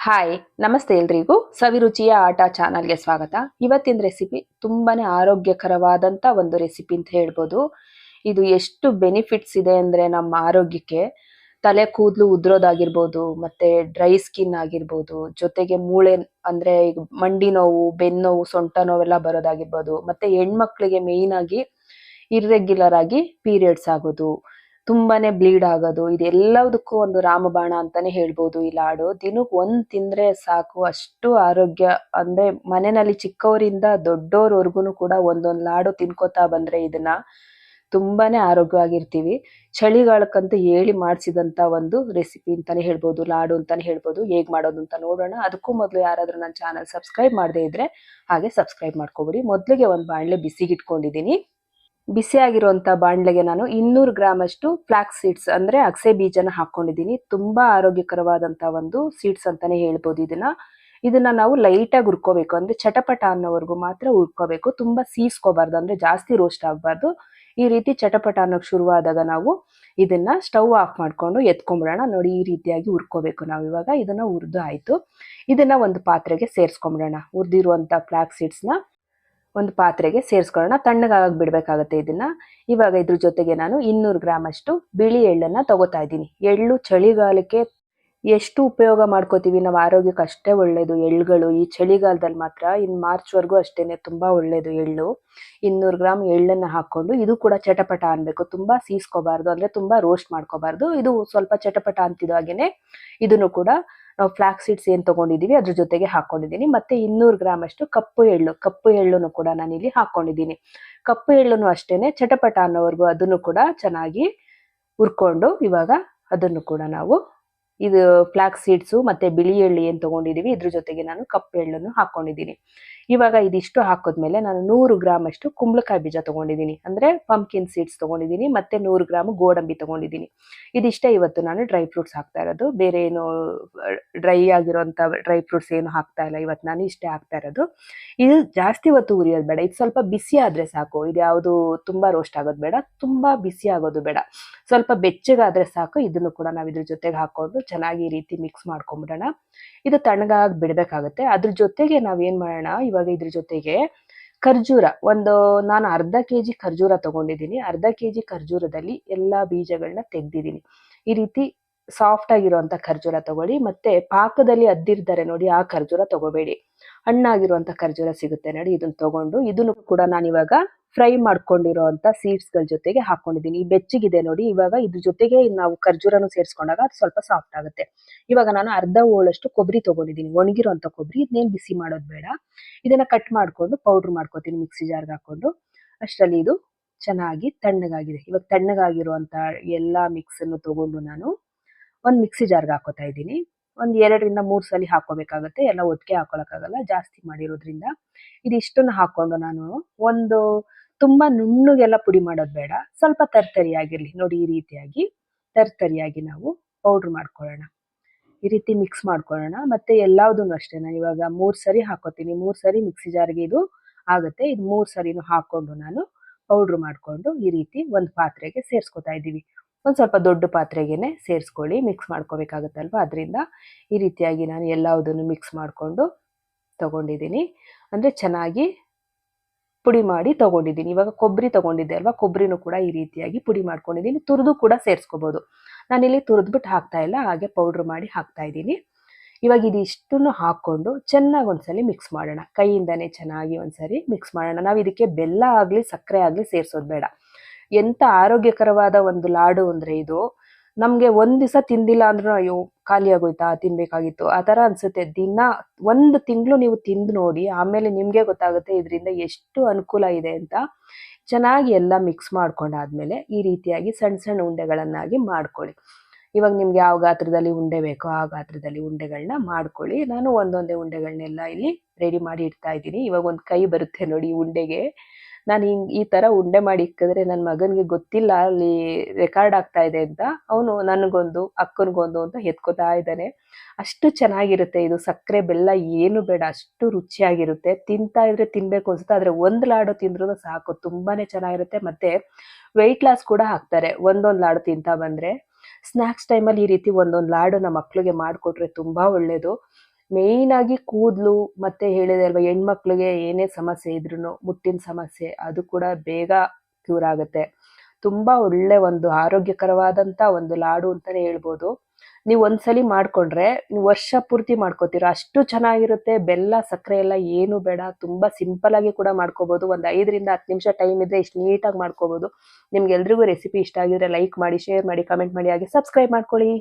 Hi ನಮಸ್ತೆ ಎಲ್ರಿಗೂ ಸವಿರುಚಿಯ ಆಟ ಚಾನಲ್ಗೆ ಸ್ವಾಗತ. ಇವತ್ತಿನ ರೆಸಿಪಿ ತುಂಬಾನೇ ಆರೋಗ್ಯಕರವಾದಂತ ಒಂದು ರೆಸಿಪಿ ಅಂತ ಹೇಳ್ಬೋದು. ಇದು ಎಷ್ಟು ಬೆನಿಫಿಟ್ಸ್ ಇದೆ ಅಂದ್ರೆ ನಮ್ಮ ಆರೋಗ್ಯಕ್ಕೆ ತಲೆ ಕೂದಲು ಉದ್ರೋದಾಗಿರ್ಬೋದು, ಮತ್ತೆ ಡ್ರೈ ಸ್ಕಿನ್ ಆಗಿರ್ಬೋದು, ಜೊತೆಗೆ ಮೂಳೆ ಅಂದ್ರೆ ಈಗ ಮಂಡಿ ನೋವು, ಬೆನ್ನು ನೋವು, ಸೊಂಟ ನೋವೆಲ್ಲ ಬರೋದಾಗಿರ್ಬೋದು, ಮತ್ತೆ ಹೆಣ್ಮಕ್ಳಿಗೆ ಮೇಯ್ನ್ ಆಗಿ ಇರ್ರೆಗ್ಯುಲರ್ ಆಗಿ ಪೀರಿಯಡ್ಸ್ ಆಗೋದು, ತುಂಬಾನೇ ಬ್ಲೀಡ್ ಆಗೋದು, ಇದೆಲ್ಲದಕ್ಕೂ ಒಂದು ರಾಮಬಾಣ ಅಂತಾನೆ ಹೇಳ್ಬೋದು ಈ ಲಾಡು. ದಿನಕ್ಕೆ ಒಂದ್ ತಿಂದ್ರೆ ಸಾಕು, ಅಷ್ಟು ಆರೋಗ್ಯ. ಅಂದ್ರೆ ಮನೆಯಲ್ಲಿ ಚಿಕ್ಕವರಿಂದ ದೊಡ್ಡೋರ್ವರ್ಗುನು ಕೂಡ ಒಂದೊಂದ್ ಲಾಡು ತಿನ್ಕೋತಾ ಬಂದ್ರೆ ಇದನ್ನ ತುಂಬಾನೇ ಆರೋಗ್ಯವಾಗಿರ್ತೀವಿ. ಚಳಿಗಾಲಕ್ಕಂತೂ ಹೇಳಿ ಮಾಡಿಸಿದಂತ ಒಂದು ರೆಸಿಪಿ ಅಂತಾನೆ ಹೇಳ್ಬೋದು, ಲಾಡು ಅಂತಾನೆ ಹೇಳ್ಬೋದು. ಹೇಗ್ ಮಾಡೋದು ಅಂತ ನೋಡೋಣ. ಅದಕ್ಕೂ ಮೊದಲು ಯಾರಾದ್ರೂ ನನ್ನ ಚಾನಲ್ ಸಬ್ಸ್ಕ್ರೈಬ್ ಮಾಡದೇ ಇದ್ರೆ ಹಾಗೆ ಸಬ್ಸ್ಕ್ರೈಬ್ ಮಾಡ್ಕೊಬಿಡಿ. ಮೊದಲಿಗೆ ಒಂದು ಬಾಣಲೆ ಬಿಸಿಗಿಟ್ಕೊಂಡಿದೀನಿ. ಬಿಸಿ ಆಗಿರುವಂತ ಬಾಣ್ಲೆಗೆ ನಾನು 200 ಗ್ರಾಮ್ ಅಷ್ಟು ಫ್ಲಾಕ್ಸ್ ಸೀಡ್ಸ್ ಅಂದ್ರೆ ಅಗಸೆ ಬೀಜನ ಹಾಕೊಂಡಿದ್ದೀನಿ. ತುಂಬಾ ಆರೋಗ್ಯಕರವಾದಂತ ಒಂದು ಸೀಡ್ಸ್ ಅಂತಾನೆ ಹೇಳ್ಬೋದು ಇದನ್ನ ನಾವು ಲೈಟ್ ಆಗಿ ಹುರ್ಕೋಬೇಕು. ಅಂದ್ರೆ ಚಟಪಟ ಅನ್ನೋವರೆಗೂ ಮಾತ್ರ ಹುರ್ಕೋಬೇಕು. ತುಂಬಾ ಸೀಸ್ಕೋಬಾರ್ದು, ಅಂದ್ರೆ ಜಾಸ್ತಿ ರೋಸ್ಟ್ ಆಗ್ಬಾರ್ದು. ಈ ರೀತಿ ಚಟಪಟ ಅನ್ನೋಕ್ ಶುರುವಾದಾಗ ನಾವು ಇದನ್ನ ಸ್ಟವ್ ಆಫ್ ಮಾಡ್ಕೊಂಡು ಎತ್ಕೊಂಡ್ಬಿಡೋಣ. ನೋಡಿ, ಈ ರೀತಿಯಾಗಿ ಹುರ್ಕೋಬೇಕು ನಾವು. ಇವಾಗ ಇದನ್ನ ಹುರಿದು ಆಯ್ತು. ಇದನ್ನ ಒಂದು ಪಾತ್ರೆಗೆ ಸೇರಿಸ್ಕೊಂಡ್ಬಿಡೋಣ. ಹುರಿದಿರುವಂತ ಫ್ಲಾಕ್ಸ್ ಸೀಡ್ಸ್ ನ ಒಂದು ಪಾತ್ರೆಗೆ ಸೇರಿಸ್ಕೊಳ್ಳೋಣ. ತಣ್ಣಗಾಗಿ ಬಿಡ್ಬೇಕಾಗತ್ತೆ ಇದನ್ನ. ಇವಾಗ ಇದ್ರ ಜೊತೆಗೆ ನಾನು 200 ಗ್ರಾಮ್ ಅಷ್ಟು ಬಿಳಿ ಎಳ್ಳನ್ನ ತಗೋತಾ ಇದ್ದೀನಿ. ಎಳ್ಳು ಚಳಿಗಾಲಕ್ಕೆ ಎಷ್ಟು ಉಪಯೋಗ ಮಾಡ್ಕೋತೀವಿ ನಾವು, ಆರೋಗ್ಯಕ್ಕೆ ಅಷ್ಟೇ ಒಳ್ಳೇದು ಎಳ್ಳುಗಳು. ಈ ಚಳಿಗಾಲದಲ್ಲಿ ಮಾತ್ರ ಮಾರ್ಚ್ ವರೆಗೂ ಅಷ್ಟೇನೆ ತುಂಬಾ ಒಳ್ಳೇದು ಎಳ್ಳು. 200 ಗ್ರಾಮ್ ಎಳ್ಳನ್ನ ಹಾಕೊಂಡು ಇದು ಕೂಡ ಚಟಪಟ ಅನ್ಬೇಕು. ತುಂಬಾ ಸೀಸ್ಕೋಬಾರ್ದು, ಅಂದ್ರೆ ತುಂಬಾ ರೋಸ್ಟ್ ಮಾಡ್ಕೋಬಾರ್ದು. ಇದು ಸ್ವಲ್ಪ ಚಟಪಟ ಅಂತಿದ್ದಾಗೇನೆ ಇದನ್ನು ಕೂಡ ನಾವು ಫ್ಲಾಕ್ಸ್ ಸೀಡ್ಸ್ ಏನ್ ತಗೊಂಡಿದೀವಿ ಅದ್ರ ಜೊತೆಗೆ ಹಾಕೊಂಡಿದ್ದೀನಿ. ಮತ್ತೆ 200 ಗ್ರಾಮ್ ಅಷ್ಟು ಕಪ್ಪು ಎಳ್ಳುನು ಕೂಡ ನಾನಿಲ್ಲಿ ಹಾಕೊಂಡಿದ್ದೀನಿ. ಕಪ್ಪು ಎಳ್ಳುನು ಅಷ್ಟೇನೆ ಚಟಪಟ ಅನ್ನೋವರೆಗೂ ಅದನ್ನು ಕೂಡ ಚೆನ್ನಾಗಿ ಹುರ್ಕೊಂಡು ಇವಾಗ ಅದನ್ನು ಕೂಡ ನಾವು ಇದು ಫ್ಲಾಕ್ಸ್ ಸೀಡ್ಸು ಮತ್ತೆ ಬಿಳಿ ಎಳ್ಳು ಏನ್ ತಗೊಂಡಿದೀವಿ ಇದ್ರ ಜೊತೆಗೆ ನಾನು ಕಪ್ಪು ಎಳ್ಳನ್ನು ಹಾಕೊಂಡಿದ್ದೀನಿ. ಇವಾಗ ಇದಿಷ್ಟು ಹಾಕಿದ್ಮೇಲೆ ನಾನು 100 ಗ್ರಾಮ್ ಅಷ್ಟು ಕುಂಬಳಕಾಯಿ ಬೀಜ ತಗೊಂಡಿದ್ದೀನಿ, ಅಂದ್ರೆ ಪಂಪ್ಕಿನ್ ಸೀಡ್ಸ್ ತಗೊಂಡಿದ್ದೀನಿ. ಮತ್ತೆ 100 ಗ್ರಾಮ್ ಗೋಡಂಬಿ ತಗೊಂಡಿದ್ದೀನಿ. ಇದಿಷ್ಟೇ ಇವತ್ತು ನಾನು ಡ್ರೈ ಫ್ರೂಟ್ಸ್ ಹಾಕ್ತಾ ಇರೋದು. ಬೇರೆ ಏನು ಡ್ರೈ ಆಗಿರೋಂಥ ಡ್ರೈ ಫ್ರೂಟ್ಸ್ ಏನು ಹಾಕ್ತಾ ಇಲ್ಲ ಇವತ್ತು ನಾನು. ಇಷ್ಟೇ ಹಾಕ್ತಾ ಇರೋದು. ಇದು ಜಾಸ್ತಿ ಹೊತ್ತು ಉರಿಯೋದು ಬೇಡ. ಇದು ಸ್ವಲ್ಪ ಬಿಸಿ ಆದ್ರೆ ಸಾಕು. ಇದು ಯಾವುದು ತುಂಬಾ ರೋಸ್ಟ್ ಆಗೋದು ಬೇಡ, ತುಂಬಾ ಬಿಸಿ ಆಗೋದು ಬೇಡ. ಸ್ವಲ್ಪ ಬೆಚ್ಚಗಾದ್ರೆ ಸಾಕು. ಇದನ್ನು ಕೂಡ ನಾವು ಇದ್ರ ಜೊತೆಗೆ ಹಾಕೊಂಡು ಚೆನ್ನಾಗಿ ಈ ರೀತಿ ಮಿಕ್ಸ್ ಮಾಡ್ಕೊಂಡ್ಬಿಡೋಣ. ಇದು ತಣ್ಣಗಾಗಿ ಬಿಡ್ಬೇಕಾಗುತ್ತೆ. ಅದ್ರ ಜೊತೆಗೆ ನಾವ್ ಏನ್ ಮಾಡೋಣ, ಇವಾಗ ಇದ್ರ ಜೊತೆಗೆ ಖರ್ಜೂರ ನಾನು ಅರ್ಧ ಕೆಜಿ ಖರ್ಜೂರ ತಗೊಂಡಿದ್ದೀನಿ. ಅರ್ಧ ಕೆಜಿ ಖರ್ಜೂರದಲ್ಲಿ ಎಲ್ಲಾ ಬೀಜಗಳನ್ನ ತೆಗ್ದಿದ್ದೀನಿ. ಈ ರೀತಿ ಸಾಫ್ಟ್ ಆಗಿರುವಂತ ಖರ್ಜೂರ ತಗೊಳ್ಳಿ. ಮತ್ತೆ ಪಾಕದಲ್ಲಿ ಅದ್ದಿರ್ತಾರೆ ನೋಡಿ, ಆ ಖರ್ಜೂರ ತಗೋಬೇಡಿ. ಹಣ್ಣಾಗಿರುವಂತ ಖರ್ಜೂರ ಸಿಗುತ್ತೆ ನೋಡಿ, ಇದನ್ನ ತಗೊಂಡು ಇದನ್ನು ಕೂಡ ನಾನು ಇವಾಗ ಫ್ರೈ ಮಾಡ್ಕೊಂಡಿರೋಂತ ಸೀಡ್ಸ್ ಗಳ ಜೊತೆಗೆ ಹಾಕೊಂಡಿದ್ದೀನಿ. ಈ ಬೆಚ್ಚಗಿದೆ ನೋಡಿ, ಇವಾಗ ಇದ್ರ ಜೊತೆಗೆ ನಾವು ಖರ್ಜೂರನು ಸೇರಿಸ್ಕೊಂಡಾಗ ಅದು ಸ್ವಲ್ಪ ಸಾಫ್ಟ್ ಆಗುತ್ತೆ. ಇವಾಗ ನಾನು ಅರ್ಧ ಹೋಳಷ್ಟು ಕೊಬ್ಬರಿ ತಗೊಂಡಿದ್ದೀನಿ, ಒಣಗಿರುವಂತ ಕೊಬ್ಬರಿ. ಇದನ್ನೇನು ಬಿಸಿ ಮಾಡೋದು ಬೇಡ. ಇದನ್ನ ಕಟ್ ಮಾಡ್ಕೊಂಡು ಪೌಡರ್ ಮಾಡ್ಕೋತೀನಿ ಮಿಕ್ಸಿ ಜಾರ್ಗೆ ಹಾಕೊಂಡು. ಅಷ್ಟರಲ್ಲಿ ಇದು ಚೆನ್ನಾಗಿ ತಣ್ಣಗಾಗಿದೆ. ಇವಾಗ ತಣ್ಣಗಾಗಿರುವಂತ ಎಲ್ಲಾ ಮಿಕ್ಸ್ ಅನ್ನು ತಗೊಂಡು ನಾನು ಒಂದ್ ಮಿಕ್ಸಿ ಜಾರ್ಗೆ ಹಾಕೋತಾ ಇದ್ದೀನಿ. ಒಂದ್ 2ರಿಂದ 3 ಸಲ ಹಾಕೋಬೇಕಾಗತ್ತೆ, ಎಲ್ಲ ಒಟ್ಟಿಗೆ ಹಾಕೊಳಕ್ಕಾಗಲ್ಲ ಜಾಸ್ತಿ ಮಾಡಿರೋದ್ರಿಂದ. ಇದಿಷ್ಟನ್ನು ಹಾಕೊಂಡು ನಾನು ಒಂದು ತುಂಬಾ ನುಣ್ಣಗೆಲ್ಲ ಪುಡಿ ಮಾಡೋದು ಬೇಡ, ಸ್ವಲ್ಪ ತರ್ತರಿಯಾಗಿರ್ಲಿ ನೋಡಿ. ಈ ರೀತಿಯಾಗಿ ತರ್ತರಿಯಾಗಿ ನಾವು ಪೌಡರ್ ಮಾಡ್ಕೊಳ್ಳೋಣ. ಈ ರೀತಿ ಮಿಕ್ಸ್ ಮಾಡ್ಕೊಳ್ಳೋಣ. ಮತ್ತೆ ಎಲ್ಲಾವುದನ್ನು ಅಷ್ಟೇ ನಾನು ಇವಾಗ 3 ಸರಿ ಹಾಕೋತೀನಿ. 3 ಸರಿ ಮಿಕ್ಸಿ ಜಾರ್ಗೆ ಇದು ಆಗುತ್ತೆ. ಇದು 3 ಸರಿನೂ ಹಾಕೊಂಡು ನಾನು ಪೌಡರ್ ಮಾಡ್ಕೊಂಡು ಈ ರೀತಿ ಒಂದು ಪಾತ್ರೆಗೆ ಸೇರಿಸ್ಕೊತಾ ಇದ್ದೀವಿ. ಒಂದ್ ಸ್ವಲ್ಪ ದೊಡ್ಡ ಪಾತ್ರೆಗೆನೆ ಸೇರಿಸ್ಕೊಳ್ಳಿ, ಮಿಕ್ಸ್ ಮಾಡ್ಕೋಬೇಕಾಗತ್ತಲ್ವಾ. ಅದರಿಂದ ಈ ರೀತಿಯಾಗಿ ನಾನು ಎಲ್ಲವುದನ್ನು ಮಿಕ್ಸ್ ಮಾಡ್ಕೊಂಡು ತಗೊಂಡಿದ್ದೀನಿ. ಅಂದ್ರೆ ಚೆನ್ನಾಗಿ ಪುಡಿ ಮಾಡಿ ತಗೊಂಡಿದ್ದೀನಿ. ಇವಾಗ ಕೊಬ್ಬರಿ ತಗೊಂಡಿದ್ದೆ ಅಲ್ವಾ, ಕೊಬ್ಬರಿನೂ ಕೂಡ ಈ ರೀತಿಯಾಗಿ ಪುಡಿ ಮಾಡ್ಕೊಂಡಿದ್ದೀನಿ. ತುರಿದು ಕೂಡ ಸೇರಿಸ್ಕೋಬಹುದು. ನಾನಿಲ್ಲಿ ತುರಿದ್ಬಿಟ್ಟು ಹಾಕ್ತಾ ಇಲ್ಲ, ಹಾಗೆ ಪೌಡರ್ ಮಾಡಿ ಹಾಕ್ತಾ ಇದ್ದೀನಿ. ಇವಾಗ ಇದಿಷ್ಟನ್ನು ಹಾಕೊಂಡು ಚೆನ್ನಾಗಿ ಒಂದ್ಸಲಿ ಮಿಕ್ಸ್ ಮಾಡೋಣ. ಕೈಯಿಂದಾನೇ ಚೆನ್ನಾಗಿ ಒಂದ್ಸರಿ ಮಿಕ್ಸ್ ಮಾಡೋಣ. ನಾವು ಇದಕ್ಕೆ ಬೆಲ್ಲ ಆಗ್ಲಿ ಸಕ್ಕರೆ ಆಗ್ಲಿ ಸೇರ್ಸೋದು ಬೇಡ. ಎಂತ ಆರೋಗ್ಯಕರವಾದ ಒಂದು ಲಾಡು ಅಂದ್ರೆ ಇದು. ನಮ್ಗೆ ಒಂದ್ ದಿವಸ ತಿಂದಿಲ್ಲ ಅಂದ್ರೂ ಅಯ್ಯೋ ಖಾಲಿ ಆಗೋಯ್ತಾ, ತಿನ್ಬೇಕಾಗಿತ್ತು ಆ ತರ ಅನ್ಸುತ್ತೆ. ದಿನ 1 ತಿಂಗಳು ನೀವು ತಿಂದು ನೋಡಿ, ಆಮೇಲೆ ನಿಮ್ಗೆ ಗೊತ್ತಾಗುತ್ತೆ ಇದರಿಂದ ಎಷ್ಟು ಅನುಕೂಲ ಇದೆ ಅಂತ. ಚೆನ್ನಾಗಿ ಎಲ್ಲ ಮಿಕ್ಸ್ ಮಾಡ್ಕೊಂಡಾದ್ಮೇಲೆ ಈ ರೀತಿಯಾಗಿ ಸಣ್ಣ ಸಣ್ಣ ಉಂಡೆಗಳನ್ನಾಗಿ ಮಾಡ್ಕೊಳ್ಳಿ. ಇವಾಗ ನಿಮ್ಗೆ ಯಾವ ಗಾತ್ರದಲ್ಲಿ ಉಂಡೆ ಬೇಕೋ ಆ ಗಾತ್ರದಲ್ಲಿ ಉಂಡೆಗಳನ್ನ ಮಾಡ್ಕೊಳ್ಳಿ. ನಾನು ಒಂದೊಂದೇ ಉಂಡೆಗಳನ್ನೆಲ್ಲ ಇಲ್ಲಿ ರೆಡಿ ಮಾಡಿ ಇಡ್ತಾ ಇದ್ದೀನಿ. ಇವಾಗ ಒಂದು ಕೈ ಬರುತ್ತೆ ನೋಡಿ ಉಂಡೆಗೆ. ನಾನು ಈ ತರ ಉಂಡೆ ಮಾಡಿ ಇಕ್ಕಿದ್ರೆ ನನ್ನ ಮಗನಿಗೆ ಗೊತ್ತಿಲ್ಲ ಅಲ್ಲಿ ರೆಕಾರ್ಡ್ ಆಗ್ತಾ ಇದೆ ಅಂತ. ಅವನು ನನಗೊಂದು ಅಕ್ಕನಿಗೊಂದು ಅಂತ ಎತ್ಕೋತಾ ಇದ್ದಾನೆ. ಅಷ್ಟು ಚೆನ್ನಾಗಿರುತ್ತೆ ಇದು. ಸಕ್ಕರೆ ಬೆಲ್ಲ ಏನು ಬೇಡ, ಅಷ್ಟು ರುಚಿಯಾಗಿರುತ್ತೆ. ತಿಂತಾ ಇದ್ರೆ ತಿನ್ಬೇಕು ಅನ್ಸುತ್ತೆ. ಆದ್ರೆ ಒಂದ್ ಲಾಡು ತಿಂದ್ರೂ ಸಾಕು, ತುಂಬಾನೇ ಚೆನ್ನಾಗಿರುತ್ತೆ. ಮತ್ತೆ ವೆಯ್ಟ್ ಲಾಸ್ ಕೂಡ ಆಗ್ತಾರೆ ಒಂದೊಂದ್ ಲಾಡು ತಿಂತಾ ಬಂದ್ರೆ. ಸ್ನಾಕ್ಸ್ ಟೈಮಲ್ಲಿ ಈ ರೀತಿ ಒಂದೊಂದ್ ಲಾಡು ನಮ್ಮ ಮಕ್ಳಿಗೆ ಮಾಡ್ಕೊಟ್ರೆ ತುಂಬಾ ಒಳ್ಳೇದು. ಮೇಯ್ನ್ ಆಗಿ ಕೂದಲು ಮತ್ತೆ ಹೇಳಿದೆ ಅಲ್ವಾ, ಹೆಣ್ಮಕ್ಳಿಗೆ ಏನೇ ಸಮಸ್ಯೆ ಇದ್ರೂ ಮುಟ್ಟಿನ ಸಮಸ್ಯೆ ಅದು ಕೂಡ ಬೇಗ ಕ್ಯೂರ್ ಆಗುತ್ತೆ. ತುಂಬಾ ಒಳ್ಳೆ ಒಂದು ಆರೋಗ್ಯಕರವಾದಂತ ಒಂದು ಲಾಡು ಅಂತಾನೆ ಹೇಳ್ಬೋದು. ನೀವು ಒಂದ್ಸಲಿ ಮಾಡ್ಕೊಂಡ್ರೆ ನೀವು ವರ್ಷ ಪೂರ್ತಿ ಮಾಡ್ಕೋತೀರಾ, ಅಷ್ಟು ಚೆನ್ನಾಗಿರುತ್ತೆ. ಬೆಲ್ಲ ಸಕ್ಕರೆ ಎಲ್ಲ ಏನು ಬೇಡ, ತುಂಬಾ ಸಿಂಪಲ್ ಆಗಿ ಕೂಡ ಮಾಡ್ಕೋಬಹುದು. ಒಂದು 5ರಿಂದ 10 ನಿಮಿಷ ಟೈಮ್ ಇದ್ರೆ ಇಷ್ಟು ನೀಟಾಗಿ ಮಾಡ್ಕೋಬಹುದು. ನಿಮ್ಗೆಲ್ರಿಗೂ ರೆಸಿಪಿ ಇಷ್ಟ ಆಗಿದ್ರೆ ಲೈಕ್ ಮಾಡಿ, ಶೇರ್ ಮಾಡಿ, ಕಮೆಂಟ್ ಮಾಡಿ, ಹಾಗೆ ಸಬ್ಸ್ಕ್ರೈಬ್ ಮಾಡ್ಕೊಳ್ಳಿ.